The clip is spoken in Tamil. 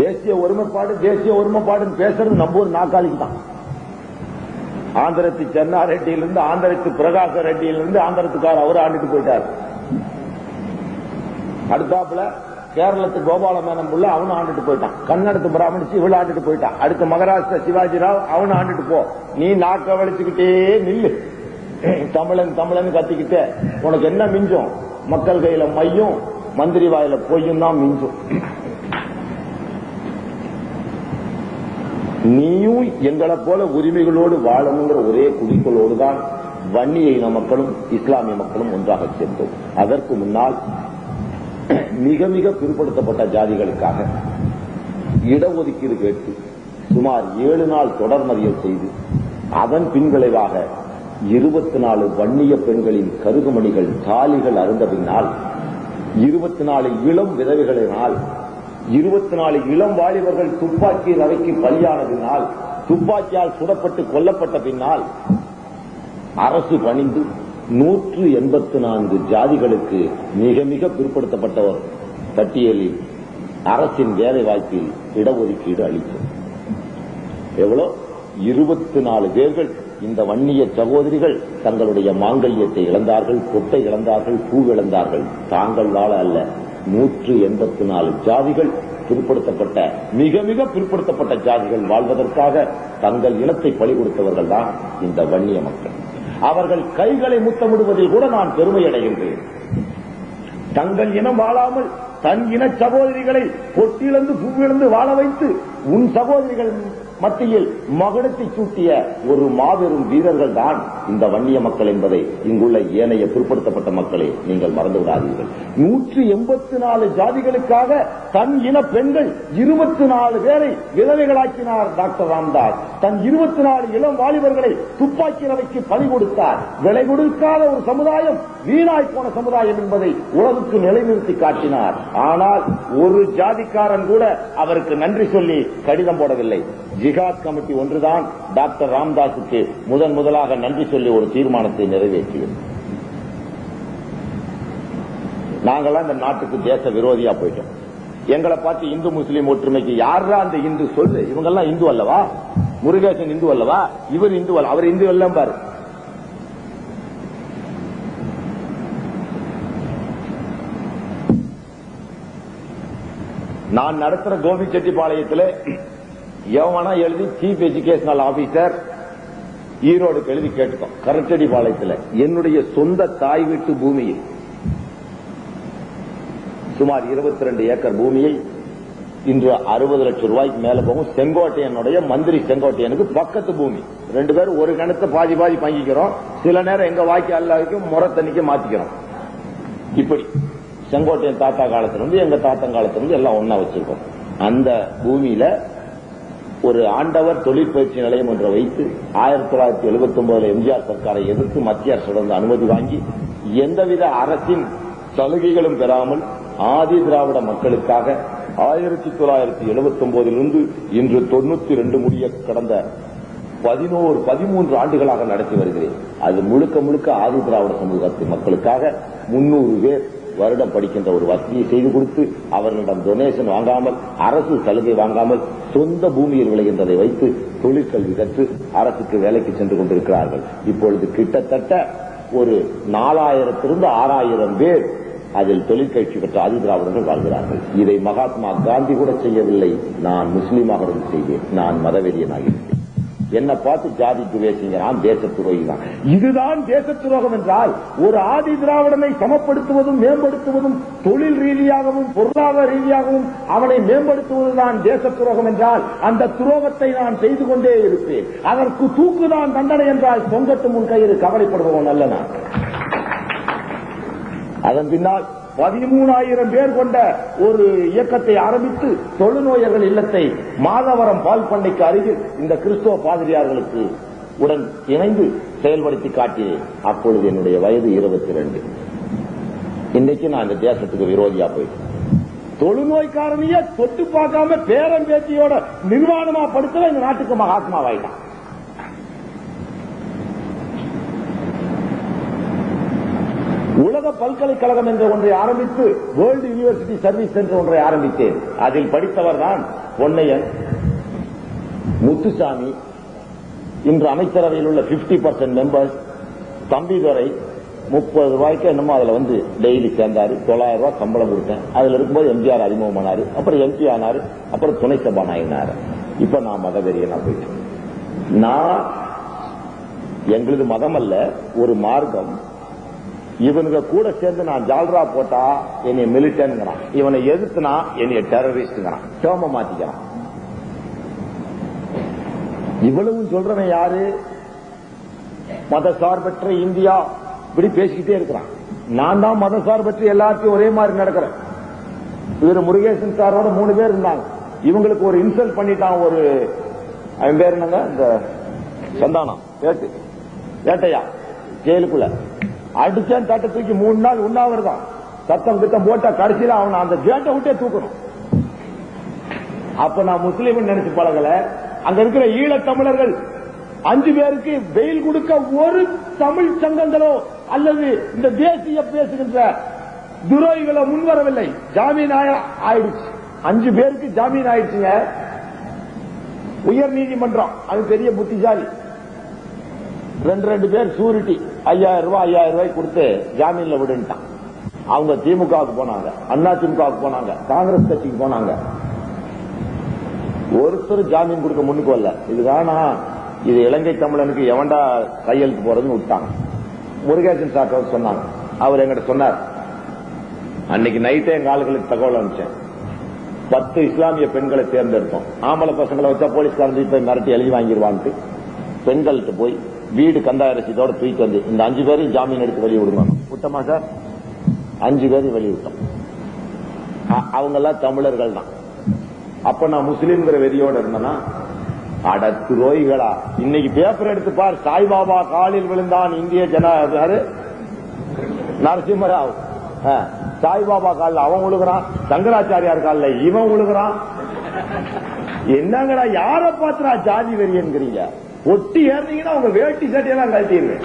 தேசிய ஒருமைப்பாடுன்னு பேசுறது நம்ம ஒரு நாக்காளிக்கு தான். ஆந்திரத்து சென்னா ரெட்டியிலிருந்து, ஆந்திரத்து பிரகாச ரெட்டியிலிருந்து ஆந்திரத்துக்கார அவர் ஆண்டுட்டு போயிட்டார். அடுத்தாப்புல கேரளத்து கோபால மேனம் புள்ள அவனும் ஆண்டுட்டு போயிட்டான். கன்னடத்து பிராமணிச்சு இவ்வளவு ஆண்டுட்டு போயிட்டான். அடுத்து மகாராஷ்டிரா சிவாஜி ராவ் அவனும் ஆண்டுட்டு போ. நீ நாக்க வலிச்சுக்கிட்டே நில்லு. தமிழன் கத்திக்கிட்டே உனக்கு என்ன மிஞ்சும்? மக்கள் கையில மையும் மந்திரி வாயில பொய்யும் தான் மிஞ்சும். நீயும் எங்களை போல உரிமைகளோடு வாழணுங்கிற ஒரே குறிக்கோளோடு தான் வன்னிய இன மக்களும் இஸ்லாமிய மக்களும் ஒன்றாக சேர்ந்தோம். அதற்கு முன்னால் மிக மிக பிற்படுத்தப்பட்ட ஜாதிகளுக்காக இடஒதுக்கீடு கேட்டு சுமார் 7 நாள் தொடர் மறியல் செய்து அதன் பின்விளைவாக 24 வன்னிய பெண்களின் கருகுமணிகள் தாலிகள் அருந்த பின்னால் 24 இளம் விதவைகளினால் 24 இளம் வாலிபர்கள் துப்பாக்கி ரவைக்கு பலியானதினால் துப்பாக்கியால் சுடப்பட்டு கொல்லப்பட்ட பின்னால் அரசு பணிந்து 184 ஜாதிகளுக்கு மிக மிக பிற்படுத்தப்பட்டவர் பட்டியலில் அரசின் வேலை வாய்ப்பில் இடஒதுக்கீடு அளித்தது. எவ்வளவு? 24 பேர்கள் இந்த வன்னிய சகோதரிகள் தங்களுடைய மாங்கல்யத்தை இழந்தார்கள், பொட்டை இழந்தார்கள், பூ இழந்தார்கள். தாங்கள் வாழ அல்ல, 184 ஜாதிகள் பிற்படுத்தப்பட்ட மிக மிக பிற்படுத்தப்பட்ட ஜாதிகள் வாழ்வதற்காக தங்கள் இனத்தை பலி கொடுத்தவர்கள் தான் இந்த வன்னிய மக்கள். அவர்கள் கைகளை முத்தமிடுவதில் கூட நான் பெருமை அடைகின்றேன். தங்கள் இனம் வாழாமல் தன் இன சகோதரிகளை பொட்டியிழந்து பூவிழந்து வாழ வைத்து உன் சகோதரிகள் மத்தியில் மகுடத்தை சூட்டிய ஒரு மாபெரும் வீரர்கள் தான் இந்த வன்னிய மக்கள் என்பதை இங்குள்ள ஏனைய பிற்படுத்தப்பட்ட மக்களே நீங்கள் மறந்துவிடாதீர்கள். 184 ஜாதிகளுக்காக தன் இன பெண்கள் 24 பேரை விதவைகளாக்கினார் டாக்டர் ராம்தாஸ். தன் 24 இளம் வாலிபர்களை துப்பாக்கி ரவைக்கு பலி கொடுத்தார். விலை கொடுக்காத ஒரு சமுதாயம் வீணாய் போன சமுதாயம் என்பதை உலகுக்கு நிலைநிறுத்தி காட்டினார். ஆனால் ஒரு ஜாதிக்காரன் கூட அவருக்கு நன்றி சொல்லி கடிதம் போடவில்லை. ஜிகாத் கமிட்டி ஒன்றுதான் டாக்டர் ராம்தாஸுக்கு முதலாக நன்றி சொல்லி ஒரு தீர்மானத்தை நிறைவேற்றியது. நாங்கெல்லாம் இந்த நாட்டுக்கு தேச விரோதியா போயிட்டோம். எங்களை பார்த்து இந்து முஸ்லீம் ஒற்றுமைக்கு யாரா அந்த இந்து சொல்லு? இவங்கெல்லாம் இந்து அல்லவா? முருகேசன் இந்து அல்லவா? இவர் இந்து அல்ல, அவர் இந்து எல்லாம் பாரு. நான் நடத்துற கோபிச்செட்டிப்பாளையத்தில் எவனா எழுதி சீஃப் எஜுகேஷனல் ஆபீசர் ஈரோடுக்கு எழுதி கேட்டுக்கோம். கரச்செட்டிப்பாளையத்தில் என்னுடைய சொந்த தாய் வீட்டு பூமியை சுமார் 22 ஏக்கர் பூமியை இன்று 60 லட்சம் ரூபாய்க்கு மேல போகும். செங்கோட்டையனுடைய மந்திரி செங்கோட்டையனுக்கு பக்கத்து பூமி. 2 பேரும் ஒரு கிணத்தை பாதி பங்கிக்கிறோம். சில நேரம் எங்க வாய்க்கு அல்லாவுக்கும் முறை தண்ணிக்கு மாத்திக்கிறோம். இப்படி செங்கோட்டையன் தாத்தா காலத்திலிருந்து எங்க தாத்தன் காலத்திலிருந்து எல்லாம் ஒன்னா வச்சிருக்கோம். அந்த பூமியில ஒரு ஆண்டவர் தொழிற்பயிற்சி நிலையம் ஒன்றை வைத்து 1979 எம்ஜிஆர் சர்க்காரை எதிர்த்து மத்திய அரசிடம் அனுமதி வாங்கி எந்தவித அரசின் சலுகைகளும் பெறாமல் ஆதி திராவிட மக்களுக்காக 1979 இன்று 92 முடிய கடந்த 13 ஆண்டுகளாக நடத்தி வருகிறேன். அது முழுக்க ஆதி திராவிட சமூகத்தின் மக்களுக்காக 300 பேர் வருடம் படிக்கின்ற ஒரு வசதியை செய்து கொடுத்து அவர்களிடம் டொனேஷன் வாங்காமல், அரசு சலுகை வாங்காமல் சொந்த பூமியில் விளைகின்றதை வைத்து தொழிற்கல்வி கற்று அரசுக்கு வேலைக்கு சென்று கொண்டிருக்கிறார்கள். இப்பொழுது கிட்டத்தட்ட ஒரு 4000 6000 பேர் அதில் தொழிற்கட்சி பெற்ற ஆதி திராவிடர்கள் வாழ்கிறார்கள். இதை மகாத்மா காந்தி கூட செய்யவில்லை. நான் முஸ்லீமாக இருந்து செய்வேன். நான் மதவெறியனாகிறேன். என்ன பார்த்து ஜாதி துவேசிங்கிறான், தேச துரோகி தான். இதுதான் தேச துரோகம் என்றால் ஒரு ஆதி திராவிடனை சமப்படுத்துவதும் மேம்படுத்துவதும் தொழில் ரீதியாகவும் பொருளாதார ரீதியாகவும் அவனை மேம்படுத்துவதுதான் தேச துரோகம் என்றால் அந்த துரோகத்தை நான் செய்து கொண்டே இருப்பேன். அதற்கு தூக்குதான் தண்டனை என்றால் தொங்கட்டு முன் கயிறு கவலைப்படுபவன் அல்ல நான். அதன் பின்னால் 13,000 பேர் கொண்ட ஒரு இயக்கத்தை ஆரம்பித்து தொழுநோயர்கள் இல்லத்தை மாதவரம் பால் பண்ணைக்கு அருகில் இந்த கிறிஸ்தவ பாதிரியார்களுக்கு உடன் இணைந்து செயல்படுத்தி காட்டினேன். அப்பொழுது என்னுடைய வயது 22. இன்னைக்கு நான் இந்த தேசத்துக்கு விரோதியா போயிட்டேன். தொழுநோய்க்காரனையே தொட்டு பார்க்காம பேரம் பேச்சியோட நிர்வாணமா படுத்த இந்த நாட்டுக்கு மகாத்மாவாயிட்டான். உலக பல்கலைக்கழகம் என்ற ஒன்றை ஆரம்பித்து வேர்ல்டு யூனிவர்சிட்டி சர்வீஸ் என்ற ஒன்றை ஆரம்பித்தேன். அதில் படித்தவர் தான் பொன்னையன், முத்துசாமி, இன்று அமைச்சரவையில் உள்ள 50% மெம்பர்ஸ், தம்பிதுரை 30 ரூபாய்க்கு என்னமோ அதுல வந்து டெய்லி சேர்ந்தாரு. 900 ரூபாய் சம்பளம் கொடுத்தேன். அதுல இருக்கும்போது எம்ஜிஆர் அறிமுகமானாரு, அப்புறம் எம்பி ஆனாரு, அப்புறம் துணை சபாநாயகனாரு. இப்ப நான் மதவெறியனா போயிட்டேன். நான் எங்களது மதம் அல்ல, ஒரு மார்க்கம். இவனுங்க கூட சேர்ந்து நான் ஜால்ரா போட்டா என்னைய மிலிட்டன்ங்கிறான், இவனை எதிர்த்துனா என்னைய டெரரிஸ்ட்ங்கிறான், டேர்ம மாத்திக்கிறான். இவ்வளவும் சொல்றவன் யாரு? மதசார்பற்ற இந்தியா இப்படி பேசிக்கிட்டே இருக்கிறான். நான் தான் மதசார்பற்ற எல்லாத்தையும் ஒரே மாதிரி நடக்கிறேன். இவரு முருகேசன் சாரோட 3 பேர் இருந்தாங்க. இவங்களுக்கு ஒரு இன்சல்ட் பண்ணிட்டான். ஒரு அவன் பேர் என்னங்க, இந்த சந்தானம் வேட்டையா ஜெயிலுக்குள்ள அடிச்சான், தட்டை தூக்கி 3 நாள் உண்ணாவிரதம் சத்தம் கித்தம் போட்டா கடைசியில அவனை அந்த கேட்டை விட்டே தூக்கணும். அப்ப நான் முஸ்லீம் நினைச்சு பழகல. அங்க இருக்கிற ஈழத்தமிழர்கள் 5 பேருக்கு வெயில் கொடுக்க ஒரு தமிழ் சங்கங்களோ அல்லது இந்த தேசிய பேசுகின்ற துரோகிகளோ முன்வரவில்லை. ஜாமீன் ஆயிடுச்சு. 5 பேருக்கு ஜாமீன் ஆயிடுச்சுங்க. உயர் நீதிமன்றம் அது பெரிய புத்திசாலி. 2 பேர் சூரிட்டி 5000 ரூபாய் கொடுத்து ஜாமீன்ல விடுட்டான். அவங்க திமுகவுக்கு போனாங்க, அண்ணா திமுகவுக்கு போனாங்க, காங்கிரஸ் கட்சிக்கு போனாங்க. ஒருத்தர் ஜாமீன் கொடுக்க முன்னுக்கு வரல. இதுதானா இது இலங்கை தமிழனுக்கு எவன்டா கையெழுத்து போறதுன்னு விட்டாங்க. முருகேசன் சார் சொன்னாங்க. அவர் எங்கிட்ட சொன்னார், அன்னைக்கு நைட்டே எங்க ஆளுகளுக்கு தகவல் அனுப்பிச்சேன். 10 இஸ்லாமிய பெண்களை தேர்ந்தெடுத்தோம். ஆம்பளை பசங்களை வச்சா போலீஸ்காரன் போய் மிரட்டி எழுதி வாங்கிடுவான்ட்டு பெண்கள்கிட்ட போய் வீடு கந்தாய ரசீதோட தூக்கிட்டு வந்து இந்த 5 பேரையும் ஜாமீன் எடுத்து வெளியே விடுவாங்க. விட்டமா சார்? 5 பேரையும் வெளியிட்டோம். அவங்க எல்லாம் தமிழர்கள் தான். அப்ப நான் முஸ்லீம்ங்கிற வெறியோட இருந்தேன்னா, அட துரோகிகளா, இன்னைக்கு பேப்பர் எடுத்து பார், சாய்பாபா காலில் விழுந்தான் இந்திய ஜனாதிபதி நரசிம்மராவ். சாய்பாபா காலில் அவன் விழுகிறான், சங்கராச்சாரியார் காலில் இவன் விழுகிறான். என்னங்கடா, யார பாத்துறா ஜாதி வெறி என்கிறீங்க? ஒட்டி ஏறினீங்கன்னா உங்க வேட்டி சட்டையெல்லாம் கழட்டிடுவேன்.